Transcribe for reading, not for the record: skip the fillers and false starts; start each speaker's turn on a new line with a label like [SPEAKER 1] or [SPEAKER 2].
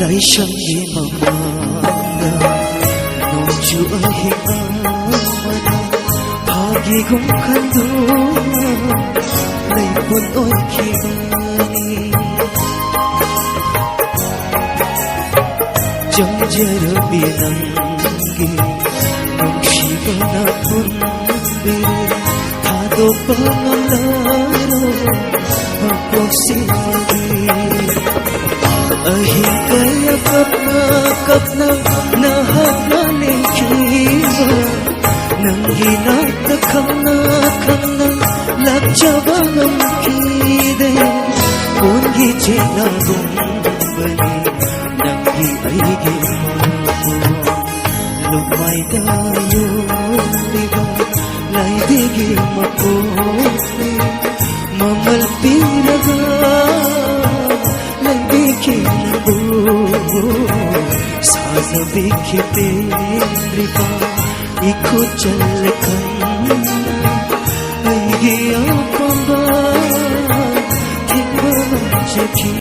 [SPEAKER 1] lai shangi mamanda nongju ahi amana hagi gum khandu lai pun oi khibani jamjar binangi nongshibana punbire thado pangalaro akosimagi ahi kaya kapna nahagna lekhiba nangina khana lakjabanam kide kongi chena gumbani nangi aige lumai dayo diga lai digi mako mamal pinaga साज बिखते रिपा eco चल खन